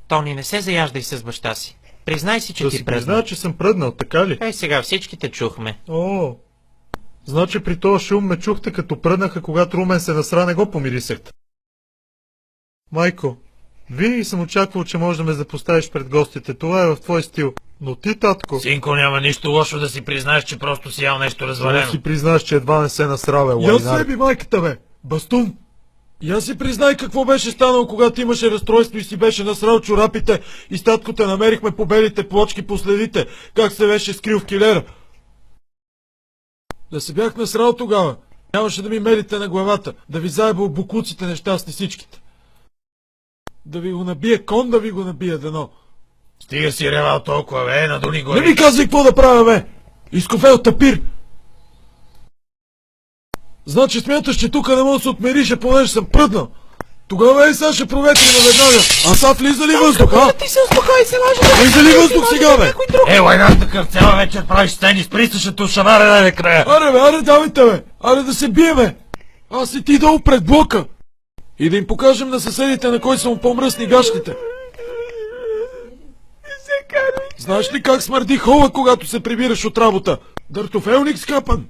Тони, не се заяждай с баща си. Признай си, че Да ти си пръдна. призная, че съм пръднал, така ли? Ей, сега всичките чухме. О, значи при този шум ме чухте като пръднаха, когато Румен се насра, не го помирисахте. Майко, винаги съм очаквал, че можеш да ме запоставиш пред гостите. Това е в твой стил. Но ти, татко... Синко, няма нищо лошо да си признаеш, че просто си ял нещо развалено. Да си признаеш, че едва не се насра, бе, лайнар. Я би майката, бе! Бастун! Я си признай какво беше станало, когато имаше разстройство и си беше насрал чорапите и с татко те намерихме по белите плочки по следите, как се беше скрил в килера. Да се бях насрал тогава, нямаше да ми мерите на главата, да ви заеба от букуците нещастни всичките. Да ви го набие кон, да ви го набие дано. Стига си ревал толкова, бе, надуни го. Не ми казвай какво да правя, бе! Изкофел тапир! Значи смяташ, че тук не мога да се отмерише, понеже съм пръднал. Тогава сега ще проветрим веднага. А сега влиза ли въздух, а? Ти се успокой, се може да... Влиза ли въздух сега, бе? Лайнар, такъв цяла вечер правиш сцени с присъщата шамара най-накрая. Аре, бе, аре, давайте, бе! Аре да се биеме! Аз и ти долу пред блока! И да им покажем на съседите на кой са му по-мръсни гащите. Знаеш ли как смърди хола, когато се прибираш от работа? Дъртофелник скапан!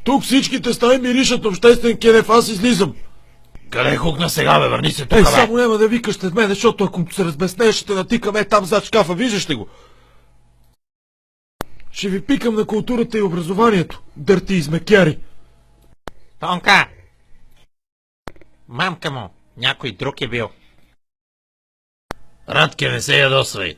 Тук всичките стаи миришат обществен кенеф, аз излизам. Къде хукна сега, бе, върни се тук, Ей, бе. само няма да викаш след мен, защото ако се разбеснееш, ще те натикаме там зад шкафа, виждаш ли го? Ще ви пикам на културата и образованието, дърти измекяри. Тонка! Мамка му, някой друг е бил. Радке, не се ядосвай.